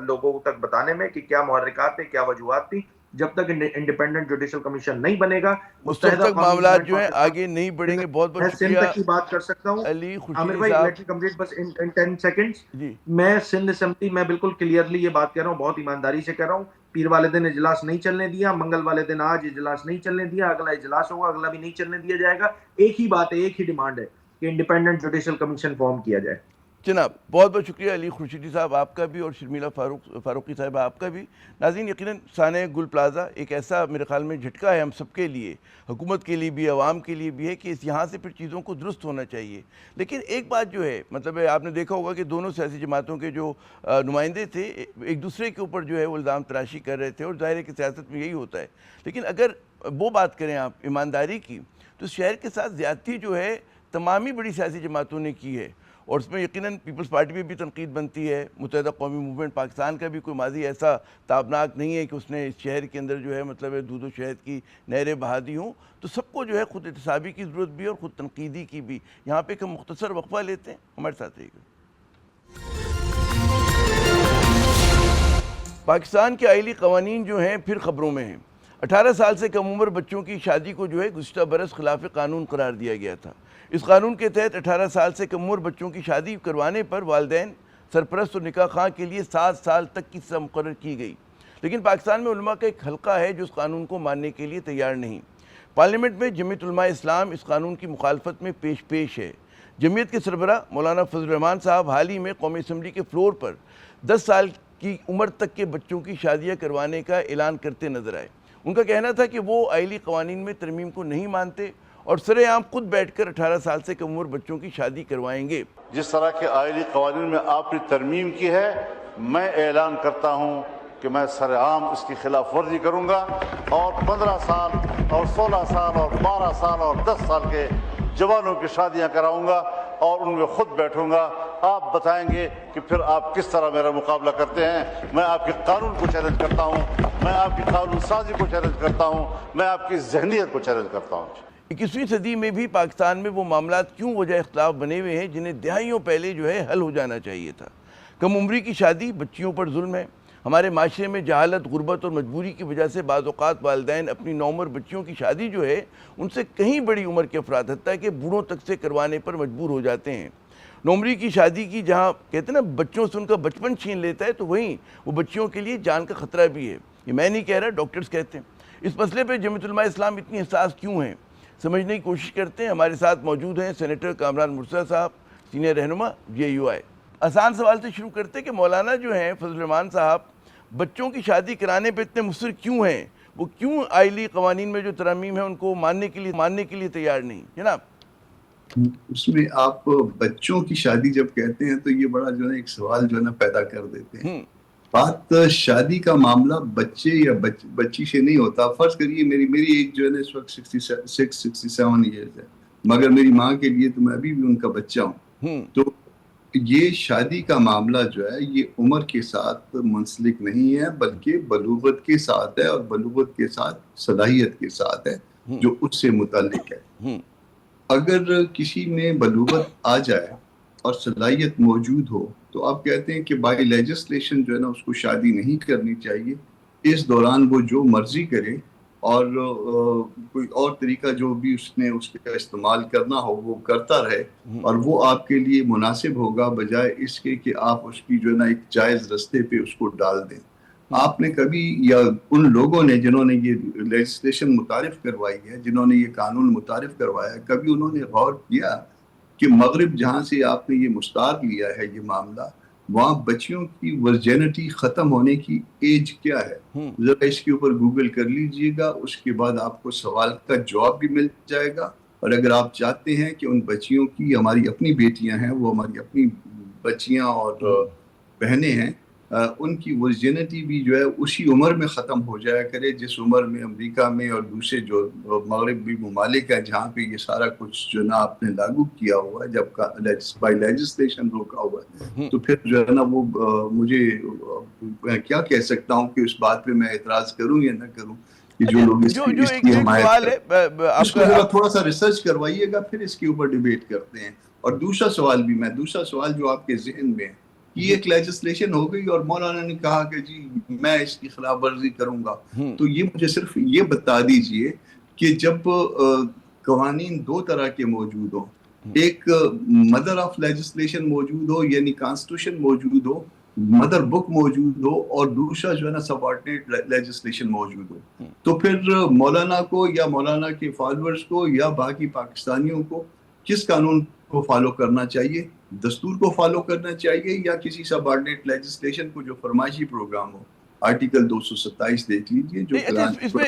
لوگوں تک بتانے میں کہ کیا محرکات تھے، کیا وجوہات تھی۔ جب تک انڈیپینڈنٹ جوڈیشل کمیشن نہیں بنے گا، اس تک معاملات جو ہیں آگے نہیں بڑھیں گے۔ بہت بہت شکریہ۔ میں سندھ تک کی بات کر سکتا ہوں علی عامر خورشیدی بھائی، صاحب، لیٹ می کمپلیٹ بس ان 10 سیکنڈز۔ جی میں سندھ اسمبلی میں بالکل کلیئرلی یہ بات کہہ رہا ہوں، بہت ایمانداری سے کہہ رہا ہوں۔ پیر والے دن اجلاس نہیں چلنے دیا، منگل والے دن آج اجلاس نہیں چلنے دیا، اگلا اجلاس ہوگا، اگلا بھی نہیں چلنے دیا جائے گا۔ ایک ہی بات ہے، ایک ہی ڈیمانڈ ہے کہ انڈیپینڈنٹ جوڈیشل کمیشن فارم کیا جائے۔ جناب بہت بہت شکریہ علی خورشیدی صاحب آپ کا بھی، اور شرمیلا فاروقی صاحبہ آپ کا بھی۔ ناظرین، یقیناً سانحہ گل پلازا ایک ایسا میرے خیال میں جھٹکا ہے ہم سب کے لیے، حکومت کے لیے بھی، عوام کے لیے بھی ہے، کہ یہاں سے پھر چیزوں کو درست ہونا چاہیے۔ لیکن ایک بات جو ہے، مطلب آپ نے دیکھا ہوگا کہ دونوں سیاسی جماعتوں کے جو نمائندے تھے ایک دوسرے کے اوپر جو ہے وہ الزام تراشی کر رہے تھے، اور ظاہر ہے کہ سیاست میں یہی ہوتا ہے۔ لیکن اگر وہ بات کریں آپ ایمانداری کی، تو شہر کے ساتھ زیادتی جو ہے تمامی بڑی سیاسی جماعتوں نے کی ہے، اور اس میں یقیناً پیپلز پارٹی پہ بھی تنقید بنتی ہے۔ متحدہ قومی موومنٹ پاکستان کا بھی کوئی ماضی ایسا تابناک نہیں ہے کہ اس نے اس شہر کے اندر جو ہے مطلب دودھ و شہد کی نہریں بہا دی ہوں۔ تو سب کو جو ہے خود احتسابی کی ضرورت بھی ہے اور خود تنقیدی کی بھی۔ یہاں پہ ایک مختصر وقفہ لیتے ہیں، ہمارے ساتھ رہیے گا۔ پاکستان کے آئلی قوانین جو ہیں پھر خبروں میں ہیں۔ 18 سال سے کم عمر بچوں کی شادی کو جو ہے گزشتہ برس خلاف قانون قرار دیا گیا تھا۔ اس قانون کے تحت 18 سال سے کم عمر بچوں کی شادی کروانے پر والدین، سرپرست اور نکاح خواں کے لیے 7 سال تک کی سزا مقرر کی گئی۔ لیکن پاکستان میں علماء کا ایک حلقہ ہے جو اس قانون کو ماننے کے لیے تیار نہیں۔ پارلیمنٹ میں جمعیت علماء اسلام اس قانون کی مخالفت میں پیش ہے۔ جمعیت کے سربراہ مولانا فضل الرحمان صاحب حال ہی میں قومی اسمبلی کے فلور پر 10 سال کی عمر تک کے بچوں کی شادیاں کروانے کا اعلان کرتے نظر آئے۔ ان کا کہنا تھا کہ وہ آئلی قوانین میں ترمیم کو نہیں مانتے اور سرے عام خود بیٹھ کر 18 سال سے کم عمر بچوں کی شادی کروائیں گے۔ جس طرح کے آئلی قوانین میں آپ نے ترمیم کی ہے، میں اعلان کرتا ہوں کہ میں سر عام اس کی خلاف ورزی کروں گا، اور 15 سال اور 16 سال اور 12 سال اور 10 سال کے جوانوں کی شادیاں کراؤں گا اور ان میں خود بیٹھوں گا۔ آپ بتائیں گے کہ پھر آپ کس طرح میرا مقابلہ کرتے ہیں۔ میں آپ کے قانون کو چیلنج کرتا ہوں، میں آپ کی قانون سازی کو چیلنج کرتا ہوں، میں آپ کی ذہنیت کو چیلنج کرتا ہوں۔ 21ویں صدی میں بھی پاکستان میں وہ معاملات کیوں وجہ اختلاف بنے ہوئے ہیں جنہیں دہائیوں پہلے جو ہے حل ہو جانا چاہیے تھا۔ کم عمری کی شادی بچیوں پر ظلم ہے۔ ہمارے معاشرے میں جہالت، غربت اور مجبوری کی وجہ سے بعض اوقات والدین اپنی نوعمر بچیوں کی شادی جو ہے ان سے کہیں بڑی عمر کے افراد حتیٰ کہ بوڑھوں تک سے کروانے پر مجبور ہو جاتے ہیں۔ نوعمری کی شادی کی جہاں کہتے ہیں نا بچوں سے ان کا بچپن چھین لیتا ہے، تو وہیں وہ بچیوں کے لیے جان کا خطرہ بھی ہے۔ یہ میں نہیں کہہ رہا، ڈاکٹرز کہتے ہیں۔ اس مسئلے پہ جمعیت علماء اسلام اتنی حساس کیوں ہیں؟ سمجھنے کی کوشش کرتے ہیں. ہمارے ساتھ موجود ہیں سینیٹر کامران مرتضیٰ صاحب, سینئر رہنما JUI. آسان سوال سے شروع کرتے ہیں کہ مولانا جو ہیں فضل الرحمان صاحب, بچوں کی شادی کرانے پہ اتنے مصر کیوں ہیں؟ وہ کیوں آئلی قوانین میں جو ترامیم ہیں ان کو ماننے کے لیے تیار نہیں جناب؟ اس میں آپ بچوں کی شادی جب کہتے ہیں تو یہ بڑا جو ہے ایک سوال جو ہے نا پیدا کر دیتے ہیں. بات شادی کا معاملہ بچے یا بچی سے نہیں ہوتا. فرض کریے میری ایج جو ہے نا اس وقت 67 ایئرز ہے, مگر میری ماں کے لیے تو میں ابھی بھی ان کا بچہ ہوں. تو یہ شادی کا معاملہ جو ہے یہ عمر کے ساتھ منسلک نہیں ہے, بلکہ بلوغت کے ساتھ ہے, اور بلوغت کے ساتھ صلاحیت کے ساتھ ہے جو اس سے متعلق ہے. اگر کسی میں بلوغت آ جائے اور صلاحیت موجود ہو تو آپ کہتے ہیں کہ بائی لیجسلیشن جو ہے نا اس کو شادی نہیں کرنی چاہیے. اس دوران وہ جو مرضی کرے اور کوئی اور طریقہ جو بھی اس کا استعمال کرنا ہو وہ کرتا رہے, اور وہ آپ کے لیے مناسب ہوگا, بجائے اس کے کہ آپ اس کی جو ہے نا ایک جائز رستے پہ اس کو ڈال دیں. آپ نے کبھی, یا ان لوگوں نے جنہوں نے یہ لیجسلیشن متعارف کروائی ہے, جنہوں نے یہ قانون متعارف کروایا ہے, کبھی انہوں نے غور کیا کہ مغرب جہاں سے آپ نے یہ مستعار لیا ہے یہ معاملہ, وہاں بچیوں کی ورجینٹی ختم ہونے کی ایج کیا ہے؟ ذرا اس کے اوپر گوگل کر لیجئے گا, اس کے بعد آپ کو سوال کا جواب بھی مل جائے گا. اور اگر آپ چاہتے ہیں کہ ان بچیوں کی, ہماری اپنی بیٹیاں ہیں, وہ ہماری اپنی بچیاں اور بہنیں ہیں, ان کی ورجینٹی بھی جو ہے اسی عمر میں ختم ہو جایا کرے جس عمر میں امریکہ میں اور دوسرے جو مغربی ممالک ہیں جہاں پہ یہ سارا کچھ جو نا آپ نے لاگو کیا ہوا ہے, جب بائی لیجسلیشن روکا ہوا ہے. تو پھر جو ہے نا وہ مجھے میں کیا کہہ سکتا ہوں کہ اس بات پہ میں اعتراض کروں یا نہ کروں کہ جو لوگ اس کی حمایت کریں, اس کو ذرا تھوڑا سا ریسرچ کروائیے گا, پھر اس کے اوپر ڈیبیٹ کرتے ہیں. اور دوسرا سوال جو آپ کے ذہن میں ہے, یہ ایک لیجسلیشن ہو گئی اور مولانا نے کہا کہ جی میں اس کی خلاف ورزی کروں گا, تو یہ مجھے صرف یہ بتا دیجئے کہ جب قوانین دو طرح کے موجود ہوں, ایک مدر آف لیجسلیشن موجود ہو یعنی کانسٹیٹیوشن موجود ہو, مدر بک موجود ہو, اور دوسرا جو ہے نا سب آرڈینیٹ لیجسلیشن موجود ہو, تو پھر مولانا کو یا مولانا کے فالوورز کو یا باقی پاکستانیوں کو کس قانون کو فالو کرنا چاہیے؟ دستور کو فالو کرنا چاہیے یا کسی سب آرڈینیٹ لیجسلیشن کو جو فرمائشی پروگرام ہو؟ آرٹیکل 227 دیکھ لیجئے. جو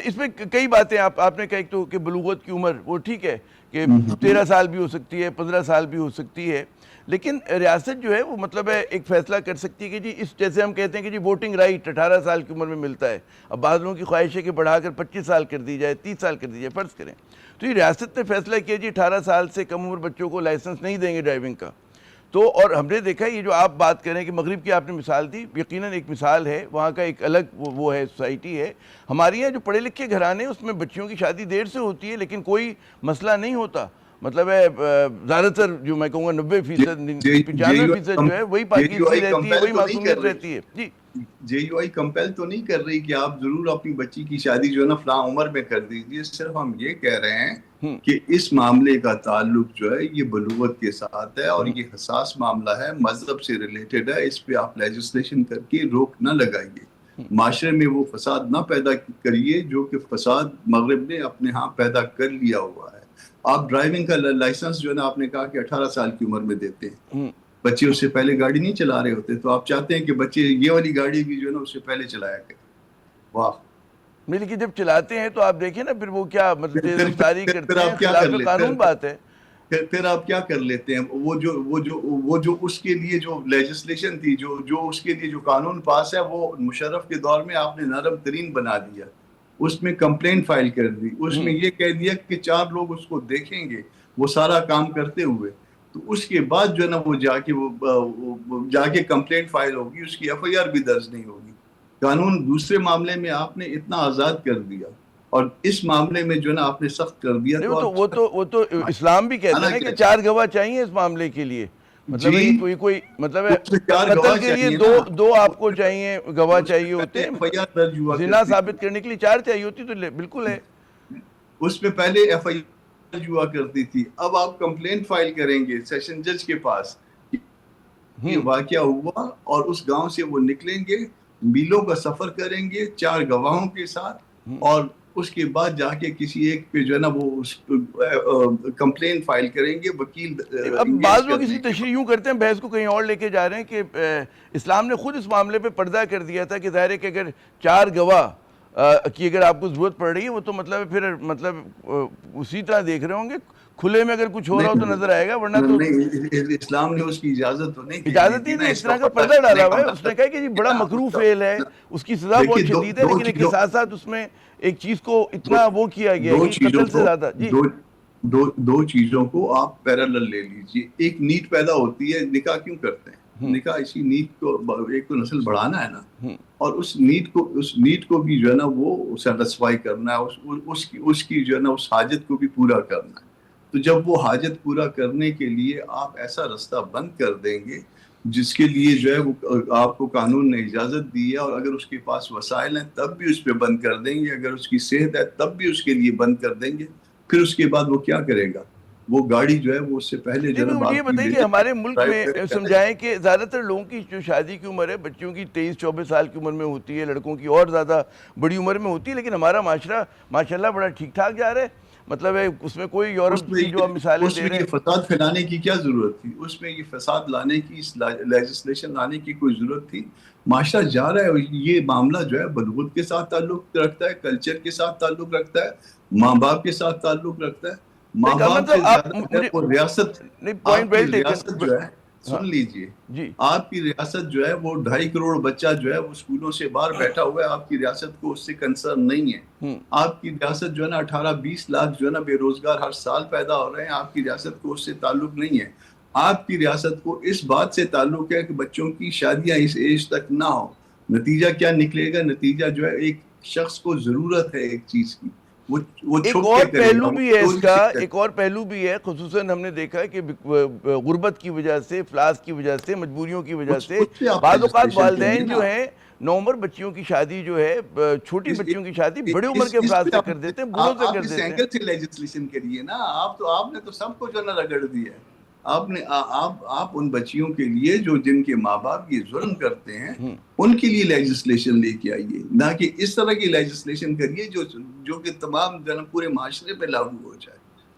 اس میں کئی باتیں آپ نے کہا, ایک تو کہ بلوغت کی عمر وہ ٹھیک ہے کہ 13 سال بھی ہو سکتی ہے, 15 سال بھی ہو سکتی ہے, لیکن ریاست جو ہے وہ مطلب ہے ایک فیصلہ کر سکتی ہے کہ جی اس, جیسے ہم کہتے ہیں کہ جی ووٹنگ رائٹ 18 سال کی عمر میں ملتا ہے, اب بعض لوگوں کی خواہش ہے کہ بڑھا کر 25 سال کر دی جائے, 30 سال کر دی جائے, فرض کریں. تو یہ ریاست نے فیصلہ کیا جی 18 سال سے کم عمر بچوں کو لائسنس نہیں دیں گے ڈرائیونگ کا. تو اور ہم نے دیکھا یہ جو آپ بات کریں کہ مغرب کی آپ نے مثال دی, یقیناً ایک مثال ہے, وہاں کا ایک الگ وہ ہے, سوسائٹی ہے. ہمارے یہاں جو پڑھے لکھے گھرانے اس میں بچیوں کی شادی دیر سے ہوتی ہے لیکن کوئی مسئلہ نہیں ہوتا. مطلب ہے زیادہ تر جو میں کہوں گا 90%, 95% جو ہے وہی پاکیزگی رہتی ہے, وہی معصومیت رہتی ہے. جی JUI کمپیل تو نہیں کر رہی کہ آپ ضرور اپنی بچی کی شادی جو ہے نا فلاں عمر میں کر دیجیے. صرف ہم یہ کہہ رہے ہیں کہ اس معاملے کا تعلق جو ہے یہ بلوغت کے ساتھ ہے, اور یہ حساس معاملہ ہے, مذہب سے ریلیٹڈ ہے. اس پہ آپ لیجسلیشن کر کے روک نہ لگائیے, معاشرے میں وہ فساد نہ پیدا کریے جو کہ فساد مغرب نے اپنے ہاں پیدا کر لیا ہوا ہے. آپ ڈرائیونگ کا لائسنس جو ہے نا آپ نے کہا کہ 18 سال کی عمر میں دیتے ہیں, بچے اس سے پہلے گاڑی نہیں چلا رہے ہوتے, تو آپ چاہتے ہیں کہ بچے یہ والی گاڑی بھی جو ہے نا اس سے پہلے چلایا کریں. واہ, لیکن جب چلاتے ہیں تو آپ دیکھیں نا پھر وہ کیا مطلب تیز رفتاری کرتے ہیں, خلاف قانون بات ہے. پھر آپ کیا کر لیتے ہیں؟ وہ جو اس کے لیے جو لیجسلیشن تھی, جو اس کے لیے جو قانون پاس ہے, وہ مشرف کے دور میں آپ نے نرم ترین بنا دیا. اس میں کمپلینٹ فائل کر دی, اس میں یہ کہہ دیا کہ 4 لوگ اس کو دیکھیں گے وہ سارا کام کرتے ہوئے, تو اس کے بعد جو ہے نا وہ جا کے کمپلینٹ فائل ہوگی, اس کی FIR بھی درج نہیں ہوگی. قانون دوسرے معاملے میں آپ نے اتنا آزاد کر دیا, اور اس معاملے میں جو ہے نا آپ نے سخت کر دیا. وہ تو اسلام بھی کہتا ہے کہ 4 گواہ چاہیے اس معاملے کے لیے. مطلب کوئی مطلب ہے قتل کے لیے دو آپ کو چاہیے, گواہ چاہیے ہوتے ہیں, زنا ثابت کرنے کے لیے 4 چاہیے ہوتی, تو بالکل ہے. اس میں پہلے FIR ہوا کرتی تھی, اب آپ کمپلینٹ فائل کریں گے سیشن جج کے پاس, یہ واقعہ ہوا, اور اس گاؤں سے وہ نکلیں گے, میلوں کا سفر کریں گے 4 گواہوں کے ساتھ, اور اس کے بعد جا کے کسی ایک پہ جو ہے نا وہ کمپلین فائل کریں گے, وکیل. اب بعض لوگ اسی تشریح یوں کرتے ہیں, بحث کو کہیں اور لے کے جا رہے ہیں کہ اسلام نے خود اس معاملے پہ پردہ کر دیا تھا کہ ظاہر ہے کہ اگر 4 گواہ کی اگر آپ کو ضرورت پڑ رہی ہے وہ تو مطلب پھر مطلب اسی طرح دیکھ رہے ہوں گے, کھلے میں اگر کچھ ہو رہا ہو تو نظر آئے گا, ورنہ تو اسلام نے اس کی اجازت تو نہیں دی, اجازت نہیں دی, اس طرح کا پردہ ڈالا ہوا ہے. اس نے کہا کہ جی بڑا مکروہ فعل ہے, اس کی سزا بہت شدید ہے, لیکن اس کے ساتھ ساتھ اس میں ایک چیز کو اتنا وہ کیا گیا ہے کہ قتل سے زیادہ. جی دو چیزوں کو آپ پیرالل لے لیجئے. ایک نیڈ پیدا ہوتی ہے, نکاح کیوں کرتے ہیں؟ نکاح اسی نیڈ کو, ایک تو نسل بڑھانا ہے نا, اور اس نیڈ کو بھی جو ہے نا وہ سیٹسفائی کرنا ہے, اس کی جو ہے نا اس حاجت کو بھی پورا کرنا ہے. تو جب وہ حاجت پورا کرنے کے لیے آپ ایسا رستہ بند کر دیں گے جس کے لیے جو ہے وہ آپ کو قانون نے اجازت دی ہے, اور اگر اس کے پاس وسائل ہیں تب بھی اس پہ بند کر دیں گے, اگر اس کی صحت ہے تب بھی اس کے لیے بند کر دیں گے, پھر اس کے بعد وہ کیا کرے گا؟ وہ گاڑی جو ہے وہ اس سے پہلے جو ہے. مجھے یہ بتائیے کہ ہمارے ملک میں سمجھائیں کہ زیادہ تر لوگوں کی جو شادی کی عمر ہے بچوں کی 23-24 سال کی عمر میں ہوتی ہے, لڑکوں کی اور زیادہ بڑی عمر میں ہوتی ہے, لیکن ہمارا معاشرہ ماشاءاللہ بڑا ٹھیک ٹھاک جا رہا ہے. مطلب ہے اس میں کوئی یورپ کی جو آپ مثالیں دے رہے ہیں, اس میں فساد پھیلانے کی کیا ضرورت تھی؟ اس میں یہ فساد لانے کی, لیجسلیشن لانے کی کوئی ضرورت تھی؟ معاشرہ جا رہا ہے, یہ معاملہ جو ہے بلغت کے ساتھ تعلق رکھتا ہے, کلچر کے ساتھ تعلق رکھتا ہے, ماں باپ کے ساتھ تعلق رکھتا ہے. ماں باپ سے زیادہ ریاست جو ہے, سن لیجئے, آپ کی ریاست جو ہے وہ 2.5 کروڑ بچہ جو ہے وہ اسکولوں سے باہر بیٹھا ہوا ہے, آپ کی ریاست کو اس سے کنسرن نہیں ہے. آپ کی ریاست جو ہے نا 18-20 لاکھ جو ہے نا بے روزگار ہر سال پیدا ہو رہے ہیں, آپ کی ریاست کو اس سے تعلق نہیں ہے. آپ کی ریاست کو اس بات سے تعلق ہے کہ بچوں کی شادیاں اس ایج تک نہ ہو. نتیجہ کیا نکلے گا؟ نتیجہ جو ہے ایک شخص کو ضرورت ہے ایک چیز کی, ایک اور پہلو بھی ہے اس کا, ایک اور پہلو بھی ہے, خصوصاً ہم نے دیکھا ہے کہ غربت کی وجہ سے, افلاس کی وجہ سے, مجبوریوں کی وجہ سے بعض اوقات والدین جو ہیں 9 عمر بچیوں کی شادی جو ہے, چھوٹی بچیوں کی شادی بڑی عمر کے افراد سے کر دیتے ہیں, بوڑھوں سے کر دیتے ہیں. آپ سے لیجسلیشن کریے نا, آپ نے تو سب کو جو ہے نا رگڑ دیا ہے. آپ ان بچیوں کے لیے جو جن کے ماں باپ یہ ظلم کرتے ہیں ان کے لیے لیجسلیشن لے کے آئیے, نہ کہ اس طرح کی لیجسلیشن کریے جو کہ تمام پورے معاشرے پہ لاگو ہو جائے.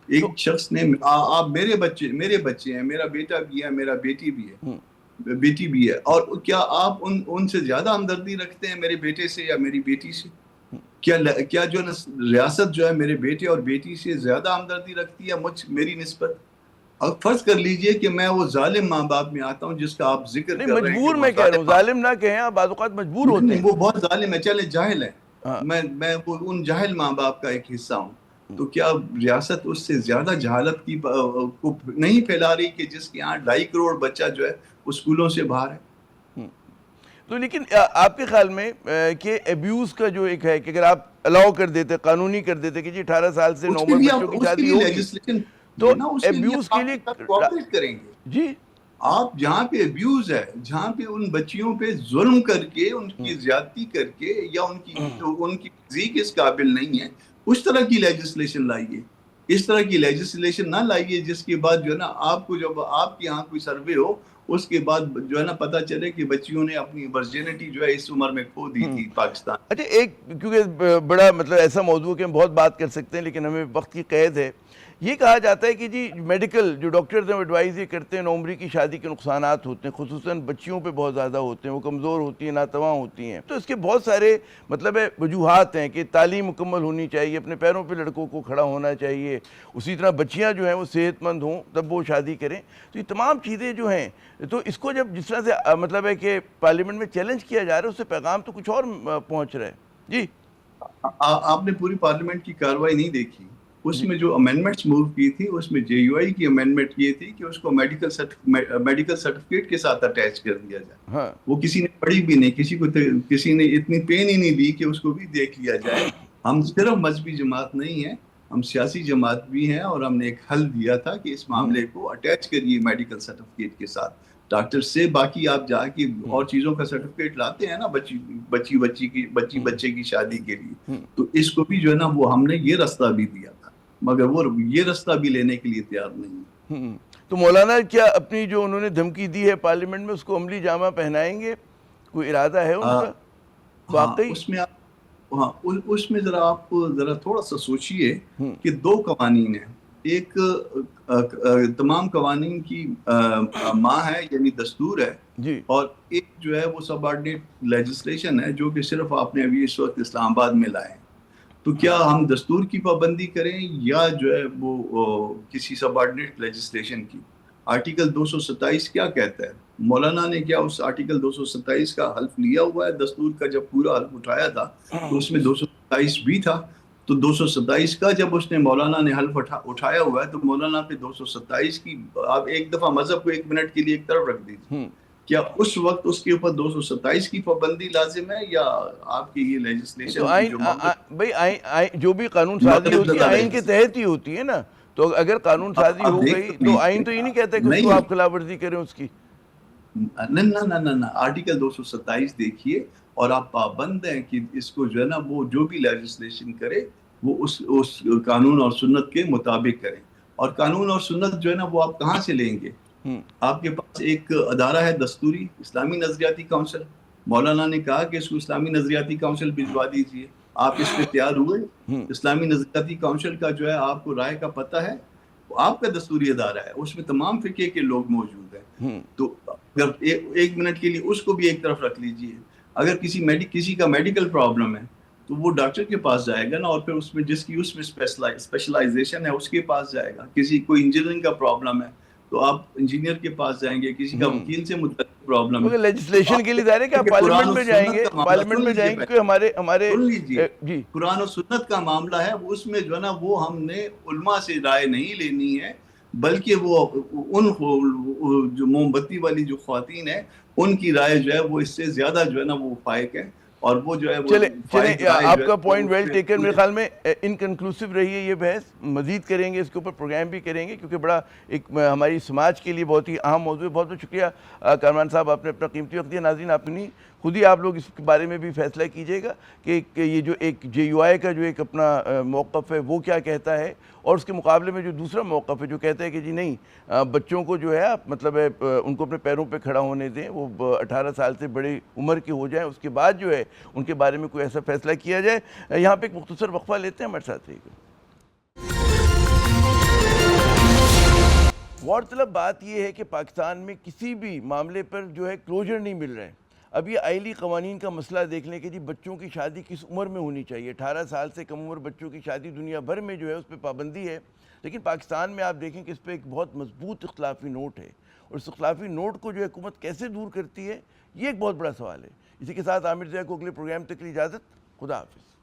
ایک شخص نے, آپ میرے بچے ہیں, میرا بیٹا بھی ہے, میرا بیٹی بھی ہے, اور کیا آپ ان سے زیادہ ہمدردی رکھتے ہیں میرے بیٹے سے یا میری بیٹی سے؟ کیا جو ریاست جو ہے میرے بیٹے اور بیٹی سے زیادہ ہمدردی رکھتی ہے میری نسبت؟ اب فرض کر لیجئے کہ میں وہ ظالم ماں باپ میں آتا ہوں جس کا آپ ذکر کر رہے ہیں. مجبور میں کہہ رہا ہوں, ظالم نہ کہیں, آپ بعض اوقات مجبور ہوتے ہیں. وہ بہت ظالم ہے, چلے جاہل ہے, میں ان جاہل ماں باپ کا ایک حصہ ہوں. تو کیا ریاست اس سے زیادہ جہالت کی کو نہیں پھیلا رہی کہ جس کے یہاں 2.5 کروڑ بچہ جو ہے وہ اسکولوں سے باہر ہے؟ تو لیکن آپ کے خیال میں کہ ایبیوز کا جو ایک ہے کہ اگر آپ الاؤ کر دیتے, قانونی کر دیتے کہ جی 18 سال سے 9 عمر بچوں کی شادی ہوگی, تو ایبیوز کے لیے کوآپریٹ کریں گے. جی آپ جہاں پہ ایبیوز ہے, جہاں پہ ان بچیوں پہ ظلم کر کے, ان کی زیادتی کر کے, یا ان کی فزیک اس قابل نہیں ہے, اس طرح کی لیجسلیشن لائیے. اس طرح کی لیجسلیشن نہ لائیے جس کے بعد جو ہے نا آپ کو, جب آپ کے یہاں کوئی سروے ہو اس کے بعد جو ہے نا پتہ چلے کہ بچیوں نے اپنی ورجینٹی جو ہے اس عمر میں کھو دی تھی پاکستان. اچھا, ایک کیونکہ بڑا مطلب ایسا موضوع کہ ہم بہت بات کر سکتے ہیں لیکن ہمیں وقت کی قید ہے. یہ کہا جاتا ہے کہ جی میڈیکل جو ڈاکٹرز ہیں ایڈوائز یہ کرتے ہیں 9 عمری کی شادی کے نقصانات ہوتے ہیں, خصوصاً بچیوں پہ بہت زیادہ ہوتے ہیں, وہ کمزور ہوتی ہیں, ناتواں ہوتی ہیں. تو اس کے بہت سارے مطلب وجوہات ہیں کہ تعلیم مکمل ہونی چاہیے, اپنے پیروں پہ لڑکوں کو کھڑا ہونا چاہیے, اسی طرح بچیاں جو ہیں وہ صحت مند ہوں تب وہ شادی کریں. تو یہ تمام چیزیں جو ہیں, تو اس کو جب جس طرح سے مطلب ہے کہ پارلیمنٹ میں چیلنج کیا جا رہا ہے اس سے پیغام تو کچھ اور پہنچ رہا ہے. جی آپ نے پوری پارلیمنٹ کی کاروائی نہیں دیکھی. اس میں جو امینڈمنٹس موو کی تھی اس میں جے یو آئی کی امینڈمنٹ یہ تھی کہ اس کو میڈیکل سرٹیفکیٹ کے ساتھ اٹیچ کر دیا جائے. وہ کسی نے پڑھی بھی نہیں, کسی نے اتنی پین ہی نہیں دی کہ اس کو بھی دیکھ لیا جائے. ہم صرف مذہبی جماعت نہیں ہیں, ہم سیاسی جماعت بھی ہیں, اور ہم نے ایک حل دیا تھا کہ اس معاملے کو اٹیچ کریے میڈیکل سرٹیفکیٹ کے ساتھ ڈاکٹر سے. باقی آپ جا کے اور چیزوں کا سرٹیفکیٹ لاتے ہیں نا بچے کی شادی کے لیے, تو اس کو بھی جو ہے نا وہ ہم نے یہ راستہ بھی دیا تھا, مگر وہ یہ راستہ بھی لینے کے لیے تیار نہیں ہے. تو مولانا کیا اپنی جو انہوں نے دھمکی دی ہے پارلیمنٹ میں اس کو عملی جامہ پہنائیں گے؟ کوئی ارادہ ہے ان کا واقعی؟ ہاں اس میں ذرا آپ ذرا تھوڑا سا سوچئے کہ دو قوانین ہیں. ایک تمام قوانین کی ماں ہے یعنی دستور ہے, جی اور ایک جو ہے وہ سب آرڈینیٹ لیجسلیشن ہے جو کہ صرف آپ نے ابھی اس وقت اسلام آباد میں لائے. تو کیا ہم دستور کی پابندی کریں یا جو ہے وہ کسی سب آرڈینیٹ لیجسلیشن کی؟ آرٹیکل 227 کیا کہتا ہے؟ مولانا نے کیا اس آرٹیکل 227 کا حلف لیا ہوا ہے؟ دستور کا جب پورا حلف اٹھایا تھا تو اس میں 227 بھی تھا. تو 227 کا جب اس نے مولانا نے حلف اٹھایا ہوا ہے تو مولانا پہ 227 کی آپ ایک دفعہ مذہب کو 1 منٹ کے لیے ایک طرف رکھ دیجیے. کیا اس وقت اس کے اوپر 227 کی پابندی لازم ہے یا آپ کی یہ لیجسلیشن تو آئین بھائی جو بھی قانون سازی ہوتی ہے آئین کے تحت ہی ہوتی ہے نا. تو اگر قانون سازی ہو گئی تو آئین تو یہ نہیں کہتا کہ اس کو آپ خلاف ورزی کریں اس کی. نہ آرٹیکل 227 دیکھیے اور آپ پابند ہیں کہ اس کو جو ہے نا وہ جو بھی لیجسلیشن کرے وہ اس قانون اور سنت کے مطابق کریں. اور قانون اور سنت جو ہے نا وہ آپ کہاں سے لیں گے؟ آپ کے پاس ایک ادارہ ہے دستوری اسلامی نظریاتی کونسل. مولانا نے کہا کہ اس کو اسلامی نظریاتی کونسل بھجوا دیجیے. آپ اس پہ تیار ہوئے؟ اسلامی نظریاتی کونسل کا جو ہے آپ کو رائے کا پتہ ہے, وہ آپ کا دستوری ادارہ ہے, اس میں تمام فقہ کے لوگ موجود ہیں. تو اگر 1 منٹ کے لیے اس کو بھی ایک طرف رکھ لیجیے. اگر کسی کا میڈیکل پرابلم ہے تو وہ ڈاکٹر کے پاس جائے گا نا, اور پھر اس میں جس کی اس میں اسپیشلائزیشن ہے اس کے پاس جائے گا. کسی کوئی انجینئرنگ کا پرابلم ہے تو آپ انجینئر کے پاس جائیں گے. کسی کا وکیل سے متعلق پرابلم ہے لیجسلیشن کے لیے ظاہر ہے کہ آپ پارلیمنٹ میں جائیں گے, پارلیمنٹ میں جائیں گے کیونکہ ہمارے جی قرآن و سنت کا معاملہ ہے. اس میں جو ہے نا وہ ہم نے علماء سے رائے نہیں لینی ہے, بلکہ وہ ان جو موم بتی والی جو خواتین ہیں ان کی رائے جو ہے وہ اس سے زیادہ جو ہے نا وہ فائق ہے. اور وہ جو ہے چلیں آپ کا پوائنٹ ویل ٹیکن. میرے خیال میں انکنکلوسیو رہی ہے یہ بحث. مزید کریں گے اس کے اوپر, پروگرام بھی کریں گے کیونکہ بڑا ایک ہماری سماج کے لیے بہت ہی اہم موضوع ہے. بہت بہت شکریہ کامران صاحب, آپ نے اپنا قیمتی وقت دیا. ناظرین اپنی خود ہی آپ لوگ اس کے بارے میں بھی فیصلہ کیجئے گا کہ یہ جو ایک JUI کا جو ایک اپنا موقف ہے وہ کیا کہتا ہے, اور اس کے مقابلے میں جو دوسرا موقف ہے جو کہتا ہے کہ جی نہیں, بچوں کو جو ہے آپ مطلب ان کو اپنے پیروں پہ کھڑا ہونے دیں, وہ 18 سال سے بڑی عمر کے ہو جائیں, اس کے بعد جو ہے ان کے بارے میں کوئی ایسا فیصلہ کیا جائے. یہاں پہ ایک مختصر وقفہ لیتے ہیں, ہمارے ساتھ رہیے گا. غورطلب بات یہ ہے کہ پاکستان میں کسی بھی معاملے پر جو ہے کلوجر نہیں مل رہا ہے. اب یہ آئلی قوانین کا مسئلہ دیکھ لیں کہ جی بچوں کی شادی کس عمر میں ہونی چاہیے. 18 سال سے کم عمر بچوں کی شادی دنیا بھر میں جو ہے اس پہ پابندی ہے, لیکن پاکستان میں آپ دیکھیں کہ اس پہ ایک بہت مضبوط اختلافی نوٹ ہے, اور اس اختلافی نوٹ کو جو حکومت کیسے دور کرتی ہے یہ ایک بہت بڑا سوال ہے. اسی کے ساتھ عامر ضیاء کو اگلے پروگرام تک کی اجازت. خدا حافظ.